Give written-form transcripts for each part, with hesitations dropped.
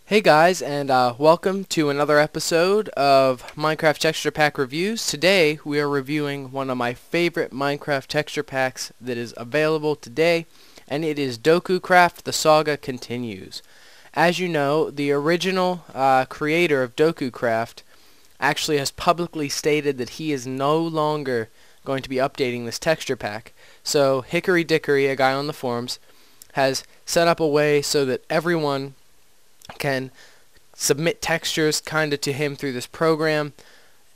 Hey guys, and welcome to another episode of Minecraft Texture Pack Reviews. Today we are reviewing one of my favorite Minecraft texture packs that is available today, and it is DokuCraft, the Saga Continues. As you know, the original creator of DokuCraft actually has publicly stated that he is no longer going to be updating this texture pack. So HickeryDickery, a guy on the forums, has set up a way so that everyone can submit textures kind of to him through this program,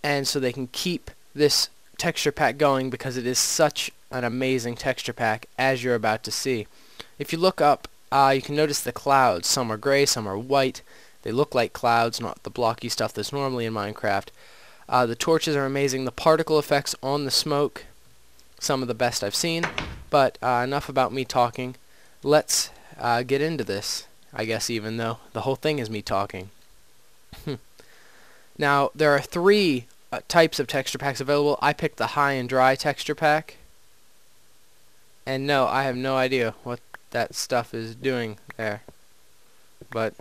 and so they can keep this texture pack going because it is such an amazing texture pack, as you're about to see. If you look up, you can notice the clouds. Some are gray, some are white. They look like clouds, not the blocky stuff that's normally in Minecraft. The torches are amazing. The particle effects on the smoke, some of the best I've seen. But enough about me talking. Let's get into this, I guess, even though the whole thing is me talking. Now, there are three types of texture packs available. I picked the high and dry texture pack. And no, I have no idea what that stuff is doing there. But,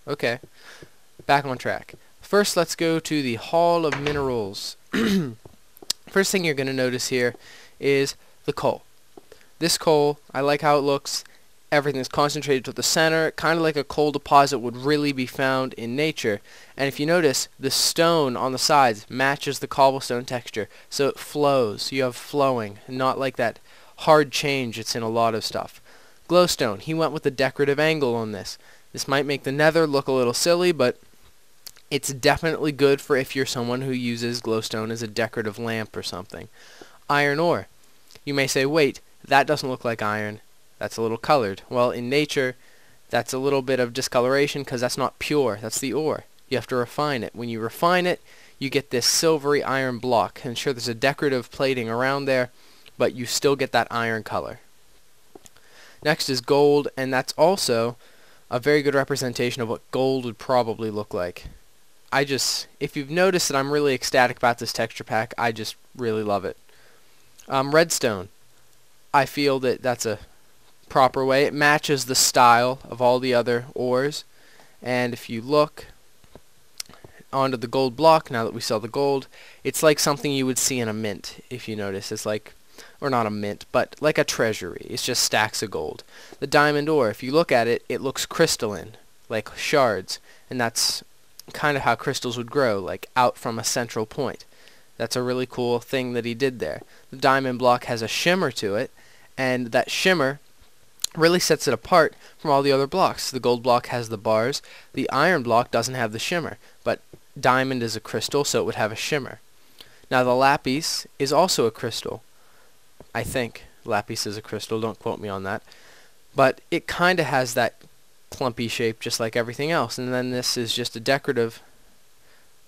okay. Back on track. First, let's go to the Hall of Minerals. First thing you're going to notice here is the coal. This coal, I like how it looks. Everything's concentrated to the center, kind of like a coal deposit would really be found in nature. And if you notice, the stone on the sides matches the cobblestone texture, so it flows. You have flowing, not like that hard change it's in a lot of stuff. Glowstone, he went with a decorative angle on this. This might make the Nether look a little silly, but it's definitely good for if you're someone who uses glowstone as a decorative lamp or something. Iron ore. You may say, wait, that doesn't look like iron. That's a little colored. Well, in nature, that's a little bit of discoloration because that's not pure. That's the ore. You have to refine it. When you refine it, you get this silvery iron block. And sure, there's a decorative plating around there, but you still get that iron color. Next is gold, and that's also a very good representation of what gold would probably look like. If you've noticed that I'm really ecstatic about this texture pack, I just really love it. Redstone. I feel that that's a proper way. It matches the style of all the other ores, and if you look onto the gold block, now that we saw the gold, it's like something you would see in a mint. If you notice, it's like, or not a mint, but like a treasury. It's just stacks of gold. The diamond ore, if you look at it, it looks crystalline, like shards, and that's kind of how crystals would grow, like out from a central point. That's a really cool thing that he did there. The diamond block has a shimmer to it, and that shimmer really sets it apart from all the other blocks. The gold block has the bars. The iron block doesn't have the shimmer, but diamond is a crystal, so it would have a shimmer. Now the lapis is also a crystal. I think lapis is a crystal, don't quote me on that. But it kind of has that clumpy shape just like everything else. And then this is just a decorative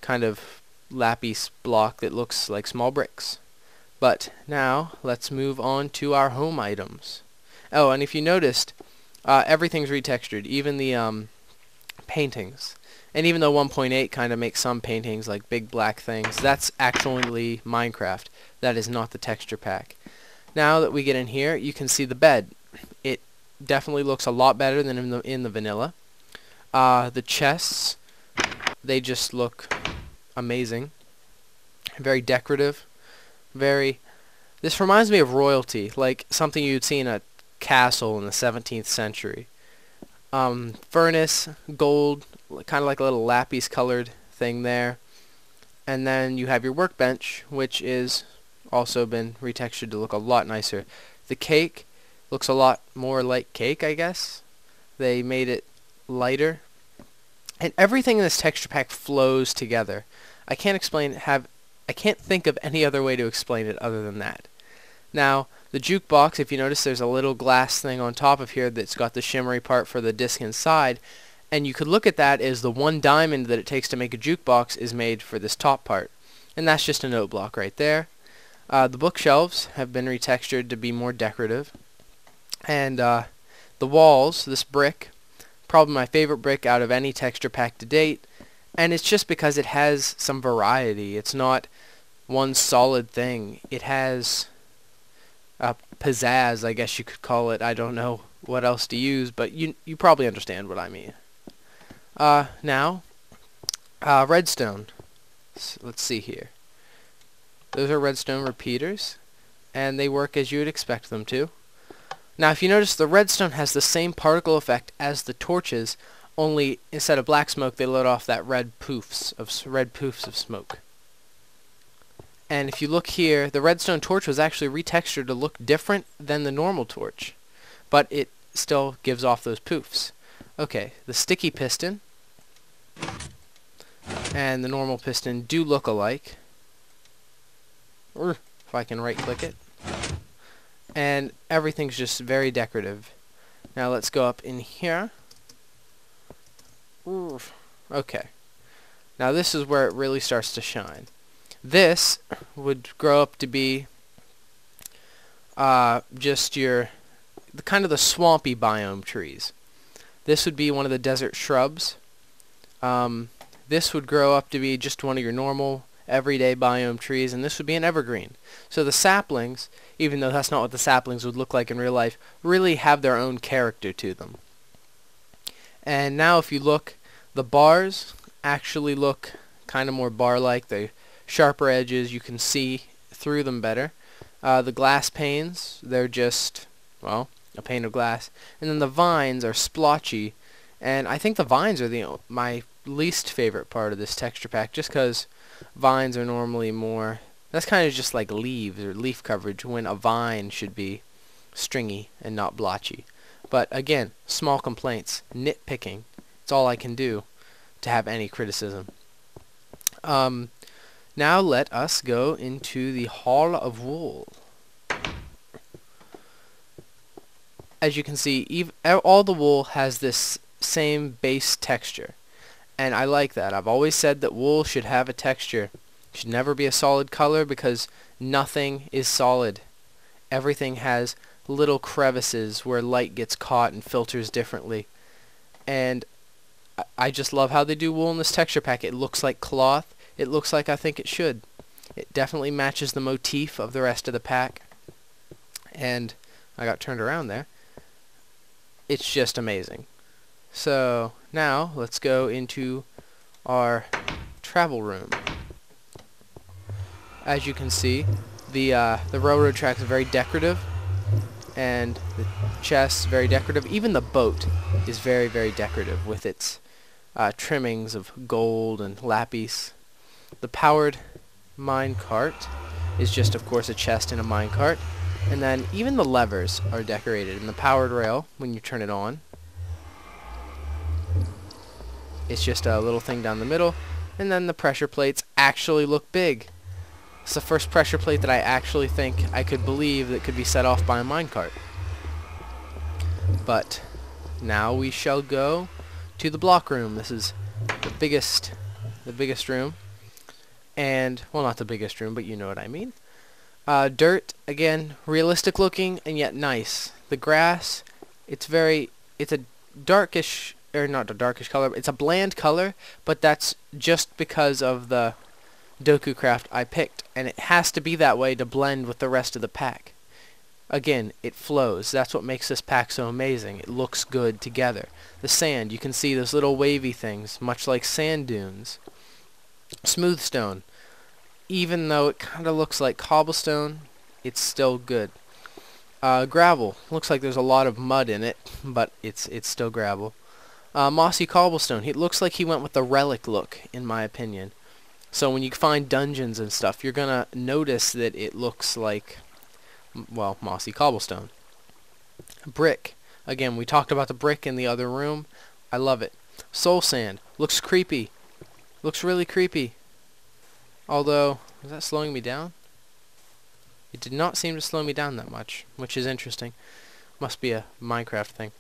kind of lapis block that looks like small bricks. But now let's move on to our home items. Oh, and if you noticed, everything's retextured, even the paintings. And even though 1.8 kind of makes some paintings like big black things, that's actually Minecraft. That is not the texture pack. Now that we get in here, you can see the bed. It definitely looks a lot better than in the vanilla. The chests, they just look amazing. Very decorative. This reminds me of royalty, like something you'd see in a castle in the 17th century. Furnace, gold, kind of like a little lapis colored thing there. And then you have your workbench, which is also been retextured to look a lot nicer. The cake looks a lot more like cake, I guess. They made it lighter. And everything in this texture pack flows together. I can't think of any other way to explain it other than that. Now, the jukebox, if you notice, there's a little glass thing on top of here that's got the shimmery part for the disc inside, and you could look at that as the one diamond that it takes to make a jukebox is made for this top part. And that's just a note block right there. The bookshelves have been retextured to be more decorative. And the walls, this brick, probably my favorite brick out of any texture pack to date, and it's just because it has some variety. It's not one solid thing. It has pizzazz, I guess you could call it. I don't know what else to use, but you probably understand what I mean. Now, redstone. Let's see here. Those are redstone repeaters, and they work as you would expect them to. Now, if you notice, the redstone has the same particle effect as the torches, only instead of black smoke, they let off that red poofs of smoke. And if you look here, the redstone torch was actually retextured to look different than the normal torch, but it still gives off those poofs. Okay, the sticky piston and the normal piston do look alike. If I can right-click it. And everything's just very decorative. Now let's go up in here. Okay. Now this is where it really starts to shine. This would grow up to be just your kind of the swampy biome trees. This would be one of the desert shrubs. This would grow up to be just one of your normal everyday biome trees, and this would be an evergreen. So the saplings, even though that's not what the saplings would look like in real life, really have their own character to them. And now if you look, the bars actually look kind of more bar-like. They're sharper edges, you can see through them better. The glass panes, they're just, well, a pane of glass. And then the vines are splotchy, and I think the vines are my least favorite part of this texture pack, just because vines are normally more, that's kind of just like leaves or leaf coverage, when a vine should be stringy and not blotchy. But again, small complaints, nitpicking, it's all I can do to have any criticism. Now let us go into the Hall of Wool. As you can see, all the wool has this same base texture, and I like that. I've always said that wool should have a texture. It should never be a solid color, because nothing is solid. Everything has little crevices where light gets caught and filters differently. And I just love how they do wool in this texture pack. It looks like cloth. It looks like I think it should. It definitely matches the motif of the rest of the pack. And I got turned around there. It's just amazing. So now let's go into our travel room. As you can see, the railroad track is very decorative, and the chest very decorative. Even the boat is very, very decorative with its trimmings of gold and lapis. The powered mine cart is just, of course, a chest and a mine cart. And then even the levers are decorated. And the powered rail, when you turn it on, it's just a little thing down the middle. And then the pressure plates actually look big. It's the first pressure plate that I actually think I could believe that could be set off by a minecart. But now we shall go to the block room. This is the biggest room. And, well, not the biggest room, but you know what I mean. Dirt, again, realistic looking and yet nice. The grass, it's a darkish, or not a darkish color, it's a bland color, but that's just because of the DokuCraft I picked, and it has to be that way to blend with the rest of the pack. Again, it flows. That's what makes this pack so amazing. It looks good together. The sand, you can see those little wavy things, much like sand dunes. Smooth stone, even though it kind of looks like cobblestone, it's still good. Gravel, looks like there's a lot of mud in it, but it's still gravel. Mossy cobblestone, it looks like he went with the relic look, in my opinion. So when you find dungeons and stuff, you're gonna notice that it looks like, well, mossy cobblestone. Brick, again, we talked about the brick in the other room. I love it. Soul sand, looks creepy. Looks really creepy. Although, is that slowing me down? It did not seem to slow me down that much, which is interesting. Must be a Minecraft thing.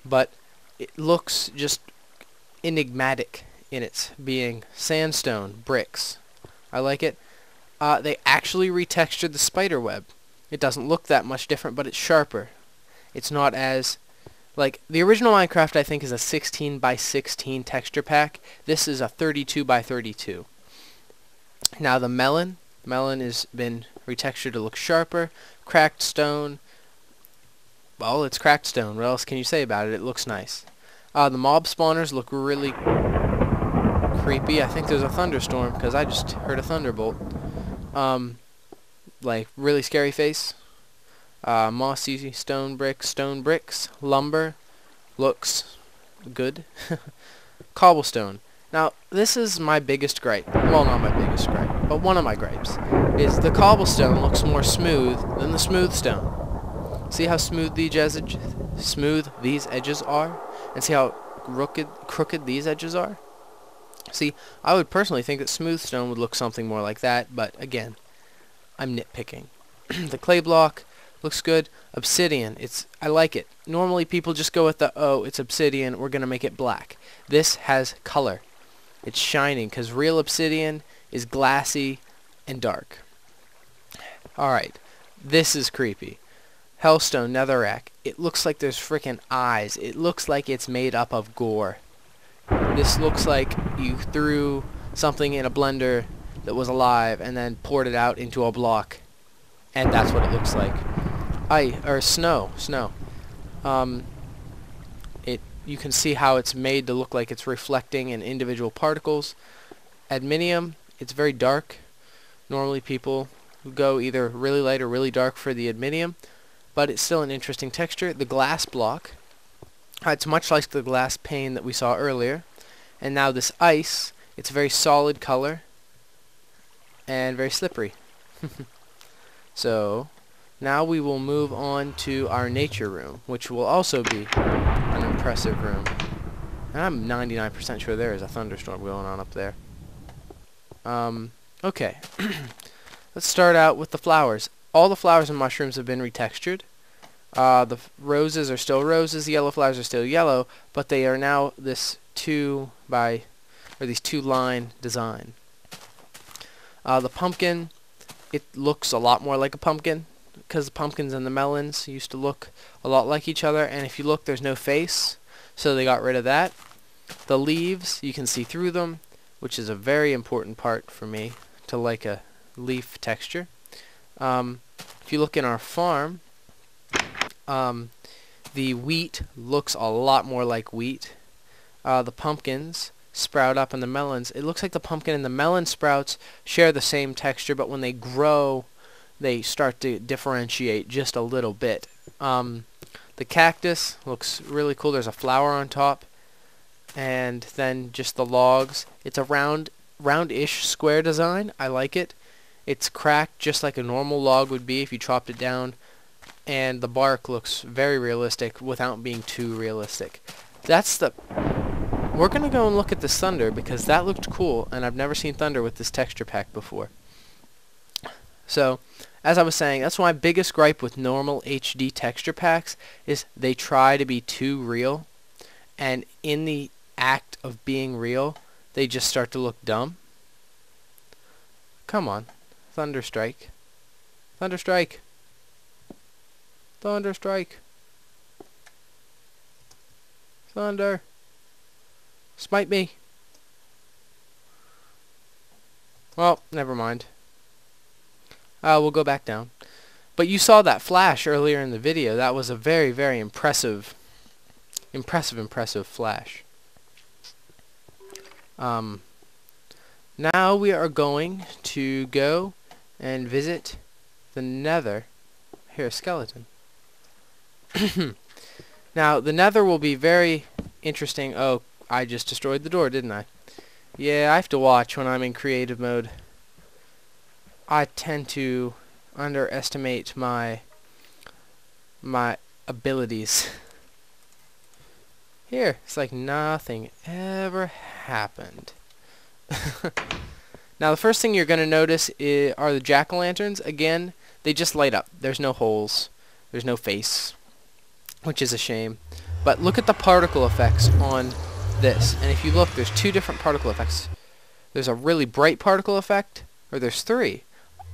But it looks just enigmatic in its being sandstone bricks. I like it. They actually retextured the spider web. It doesn't look that much different, but it's sharper. It's not as, like, the original Minecraft I think is a 16 by 16 texture pack. This is a 32 by 32. Now the melon has been retextured to look sharper. Cracked stone, well, it's cracked stone. What else can you say about it? It looks nice. The mob spawners look really creepy. I think there's a thunderstorm because I just heard a thunderbolt. Like really scary face. Mossy stone bricks, lumber, looks good. Cobblestone. Now, this is my biggest gripe. Well, not my biggest gripe, but one of my gripes. Is the cobblestone looks more smooth than the smooth stone. See how smooth these edges are? And see how crooked these edges are? See, I would personally think that smooth stone would look something more like that, but again, I'm nitpicking. The clay block looks good. Obsidian, I like it. Normally people just go with the, oh, it's obsidian, we're going to make it black. This has color. It's shining, because real obsidian is glassy and dark. Alright, this is creepy. Hellstone netherrack. It looks like there's freaking eyes. It looks like it's made up of gore. This looks like you threw something in a blender that was alive and then poured it out into a block. And that's what it looks like. Snow. You can see how it's made to look like it's reflecting in individual particles. Adminium, it's very dark. Normally people go either really light or really dark for the adminium, but it's still an interesting texture. The glass block, it's much like the glass pane that we saw earlier. And now this ice, it's a very solid color and very slippery. So now we will move on to our nature room, which will also be an impressive room. And I'm 99% sure there is a thunderstorm going on up there. Okay. Let's start out with the flowers. All the flowers and mushrooms have been retextured. The roses are still roses, the yellow flowers are still yellow, but they are now this these 2-line design. The pumpkin, it looks a lot more like a pumpkin, because the pumpkins and the melons used to look a lot like each other, and if you look, there's no face, so they got rid of that. The leaves, you can see through them, which is a very important part for me to like a leaf texture. If you look in our farm, the wheat looks a lot more like wheat. The pumpkins sprout up, and the melons, it looks like the pumpkin and the melon sprouts share the same texture, but when they grow, they start to differentiate just a little bit. The cactus looks really cool. There's a flower on top, and then just the logs. It's a roundish square design. I like it. It's cracked just like a normal log would be if you chopped it down, and the bark looks very realistic without being too realistic. We're gonna go and look at this thunder because that looked cool, and I've never seen thunder with this texture pack before. So, as I was saying, that's my biggest gripe with normal HD texture packs is they try to be too real, and in the act of being real, they just start to look dumb. Come on, Thunderstrike. Thunderstrike. Thunderstrike. Thunder. Smite me. Well, never mind. We'll go back down. But you saw that flash earlier in the video. That was a very, very impressive flash. Now we are going to go and visit the Nether. Here, a skeleton. Now, the Nether will be very interesting. Oh, I just destroyed the door, didn't I? Yeah, I have to watch when I'm in creative mode. I tend to underestimate my abilities. Here, it's like nothing ever happened. Now, the first thing you're going to notice are the jack-o'-lanterns. Again, they just light up. There's no holes. There's no face, which is a shame. But look at the particle effects on this. And if you look, there's 2 different particle effects. There's a really bright particle effect, or there's 3.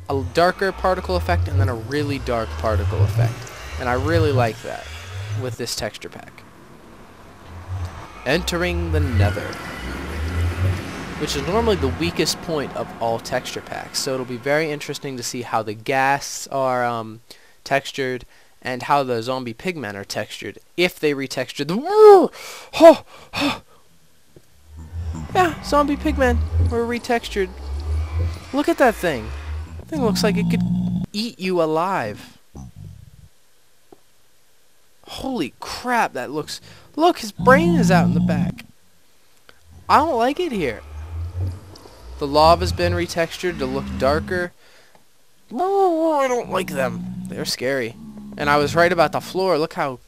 A darker particle effect, and then a really dark particle effect. And I really like that with this texture pack. Entering the Nether, which is normally the weakest point of all texture packs. So it'll be very interesting to see how the ghasts are textured and how the zombie pigmen are textured. If they retextured the yeah, zombie pigmen were retextured. Look at that thing. That thing looks like it could eat you alive. Holy crap, that looks... Look, his brain is out in the back. I don't like it here. The lava's been retextured to look darker. Oh, I don't like them. They're scary. And I was right about the floor. Look how...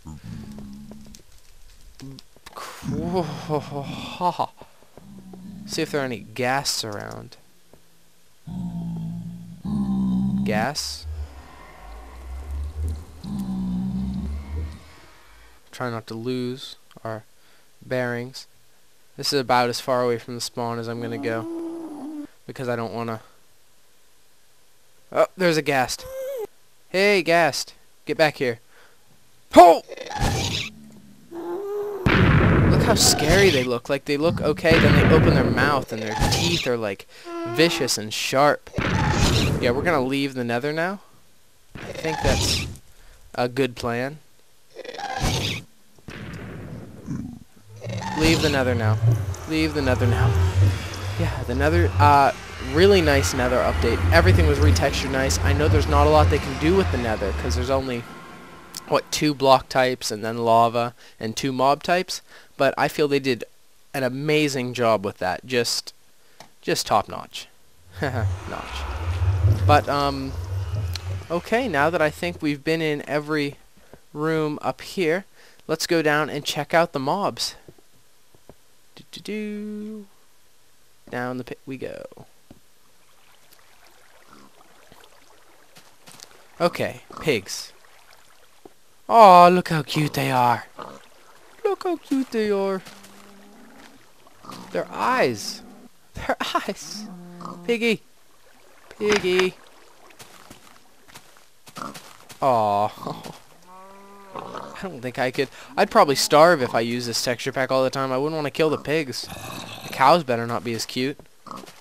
See if there are any ghasts around. Gas? Try not to lose our bearings. This is about as far away from the spawn as I'm going to go. Because I don't want to... Oh, there's a ghast. Hey, ghast. Get back here. Oh! Look how scary they look. Like, they look okay, then they open their mouth and their teeth are, like, vicious and sharp. Yeah, we're going to leave the Nether now. I think that's a good plan. Leave the Nether now. Leave the Nether now. Yeah, the Nether, really nice Nether update. Everything was retextured nice. I know there's not a lot they can do with the Nether, because there's only, what, 2 block types, and then lava, and 2 mob types. But I feel they did an amazing job with that. Just top notch. Notch. But, okay, now that I think we've been in every room up here, let's go down and check out the mobs. Down the pit we go. Okay, pigs. Oh, look how cute they are. Look how cute they are. Their eyes. Their eyes. Piggy. Piggy. Oh. I don't think I could. I'd probably starve if I used this texture pack all the time. I wouldn't want to kill the pigs. The cows better not be as cute.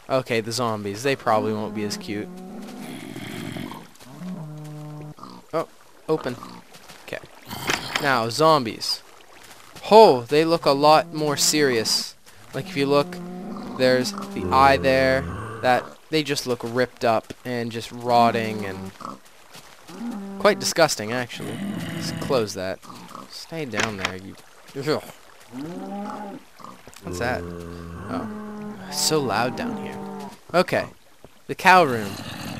Okay, the zombies. They probably won't be as cute. Oh, open. Okay. Now, zombies. Oh, they look a lot more serious. Like, if you look, there's the eye there. That they just look ripped up and just rotting and quite disgusting, actually. Let's close that. Stay down there, you... Ugh. What's that? Oh. It's so loud down here. Okay. The cow room.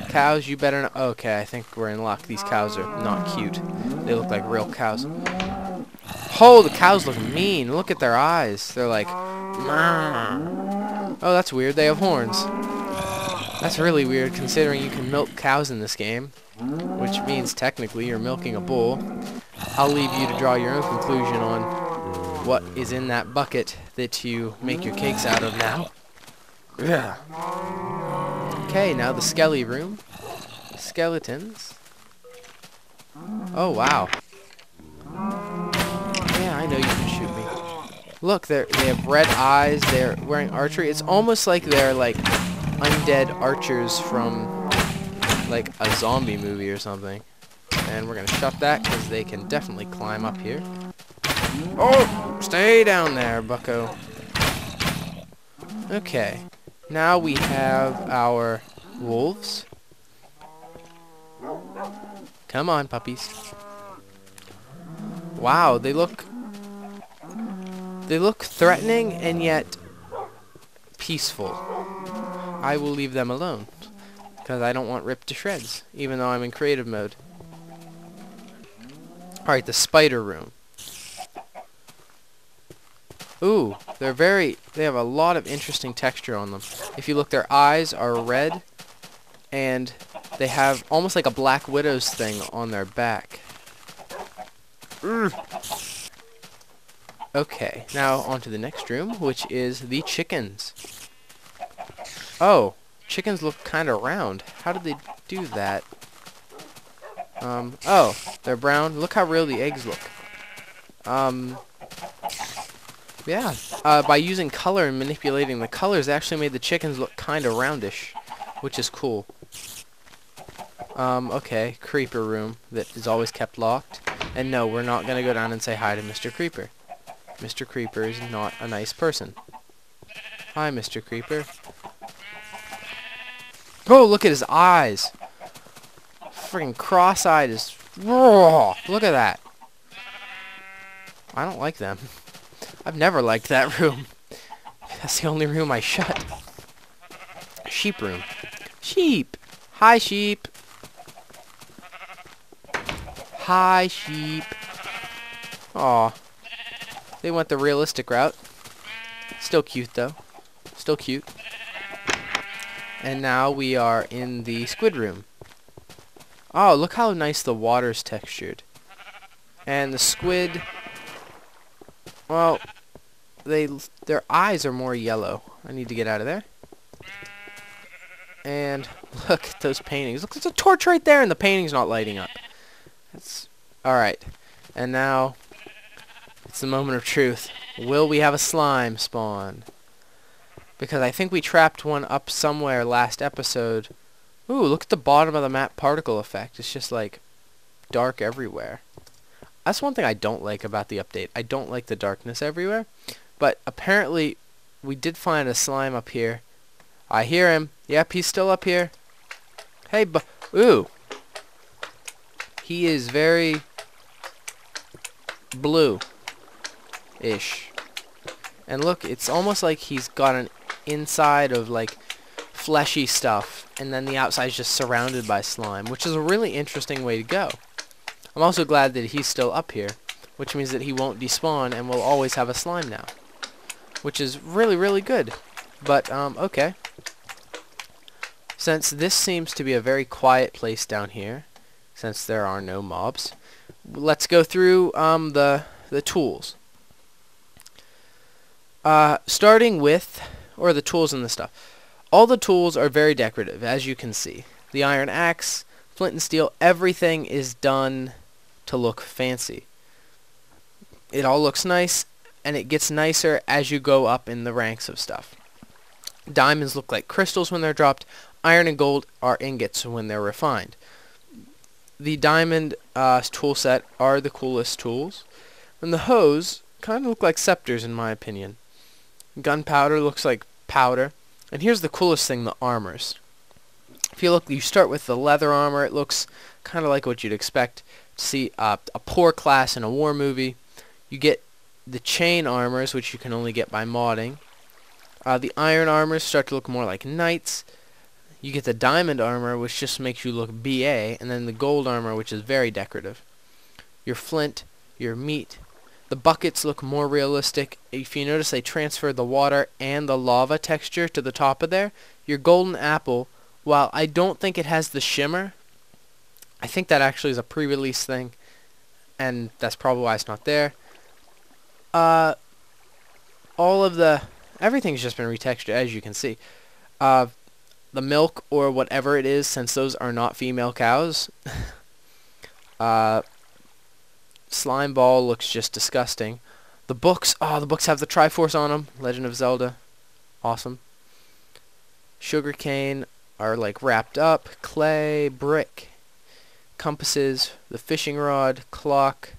Cows, you better not... Okay, I think we're in luck. These cows are not cute. They look like real cows. Oh, the cows look mean. Look at their eyes. They're like... Oh, that's weird. They have horns. That's really weird, considering you can milk cows in this game. Which means, technically, you're milking a bull. I'll leave you to draw your own conclusion on what is in that bucket that you make your cakes out of now. Yeah. Okay, now the skelly room. Skeletons. Oh, wow. Yeah, I know you can shoot me. Look, they have red eyes. They're wearing archery. It's almost like they're, like, undead archers from, like, a zombie movie or something. And we're going to shut that because they can definitely climb up here. Oh! Stay down there, bucko. Okay. Now we have our wolves. Come on, puppies. Wow, they look threatening and yet peaceful. I will leave them alone because I don't want ripped to shreds, even though I'm in creative mode. Alright, the spider room. Ooh, they have a lot of interesting texture on them. If you look, their eyes are red, and they have almost like a Black Widow's thing on their back. Okay, now on to the next room, which is the chickens. Oh, chickens look kind of round. How did they do that? Oh, they're brown. Look how real the eggs look. Yeah, by using color and manipulating the colors, they actually made the chickens look kind of roundish, which is cool. Okay, creeper room that is always kept locked. And no, we're not gonna go down and say hi to Mr. Creeper. Mr. Creeper is not a nice person. Hi, Mr. Creeper. Oh, look at his eyes. Freaking cross-eyed as... Look at that. I don't like them. I've never liked that room. That's the only room I shut. Sheep room. Sheep. Hi, sheep. Hi, sheep. Aw. They went the realistic route. Still cute, though. Still cute. And now we are in the squid room. Oh, look how nice the water's textured. And the squid... Well, their eyes are more yellow. I need to get out of there. And look at those paintings. Look, there's a torch right there and the painting's not lighting up. That's alright. And now it's the moment of truth. Will we have a slime spawn? Because I think we trapped one up somewhere last episode. Ooh, look at the bottom of the map particle effect. It's just like dark everywhere. That's one thing I don't like about the update. I don't like the darkness everywhere. But apparently we did find a slime up here. I hear him. Yep, he's still up here. Hey, ooh. He is very blue-ish. And look, it's almost like he's got an inside of like fleshy stuff, and then the outside is just surrounded by slime, which is a really interesting way to go. I'm also glad that he's still up here, which means that he won't despawn and we'll always have a slime now, which is really, really good. But, okay. Since this seems to be a very quiet place down here, since there are no mobs, let's go through the tools. Starting with, or the tools and the stuff. All the tools are very decorative, as you can see. The iron axe, flint and steel, everything is done to look fancy. It all looks nice, and it gets nicer as you go up in the ranks of stuff. Diamonds look like crystals when they're dropped. Iron and gold are ingots when they're refined. The diamond tool set are the coolest tools. And the hose kind of look like scepters in my opinion. Gunpowder looks like powder. And here's the coolest thing, the armors. If you look, you start with the leather armor. It looks kind of like what you'd expect to see a poor class in a war movie. You get the chain armors, which you can only get by modding. The iron armors start to look more like knights. You get the diamond armor, which just makes you look BA, and then the gold armor, which is very decorative. Your flint, your meat. The buckets look more realistic. If you notice, they transferred the water and the lava texture to the top of there. Your golden apple, while I don't think it has the shimmer, I think that actually is a pre-release thing, and that's probably why it's not there. All of everything's just been retextured, as you can see. The milk, or whatever it is, since those are not female cows. Slime ball looks just disgusting. The books, the books have the Triforce on them. Legend of Zelda. Awesome. Sugarcane are like wrapped up. Clay, brick, compasses, the fishing rod, clock.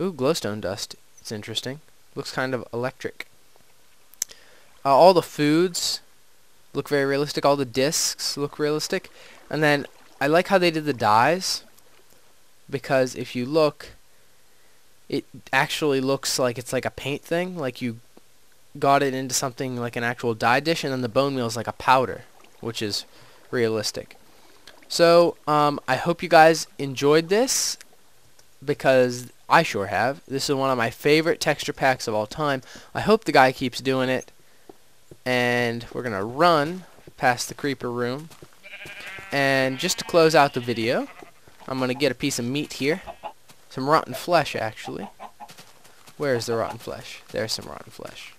Ooh, glowstone dust. It's interesting. Looks kind of electric. All the foods look very realistic. All the discs look realistic. And then I like how they did the dyes, because if you look, it actually looks like it's like a paint thing, like you got it into something like an actual dye dish, and then the bone meal is like a powder, which is realistic. So I hope you guys enjoyed this, because I sure have. This is one of my favorite texture packs of all time. I hope the guy keeps doing it. And we're gonna run past the creeper room, and just to close out the video, I'm gonna get a piece of meat here, some rotten flesh actually. Where's the rotten flesh? There's some rotten flesh.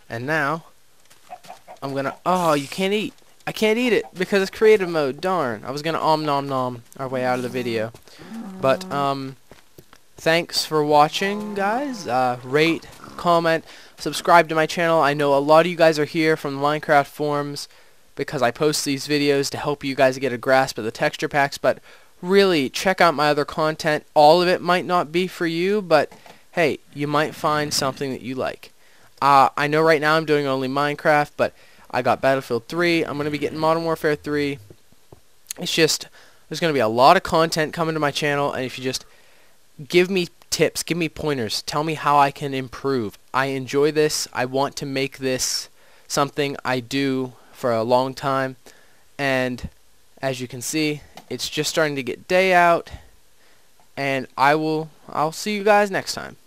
And now I'm gonna, you can't eat. I can't eat it because it's creative mode. Darn, I was gonna nom nom our way out of the video. But thanks for watching, guys. Rate, comment, subscribe to my channel. I know a lot of you guys are here from the Minecraft forums. because I post these videos to help you guys get a grasp of the texture packs, but really check out my other content. All of it might not be for you, but hey, you might find something that you like. I know right now I'm doing only Minecraft, but I got Battlefield 3. I'm going to be getting Modern Warfare 3. It's just, there's going to be a lot of content coming to my channel, and if you just give me tips, give me pointers, tell me how I can improve. I enjoy this. I want to make this something I do for a long time, and as you can see, it's just starting to get day out, and I'll see you guys next time.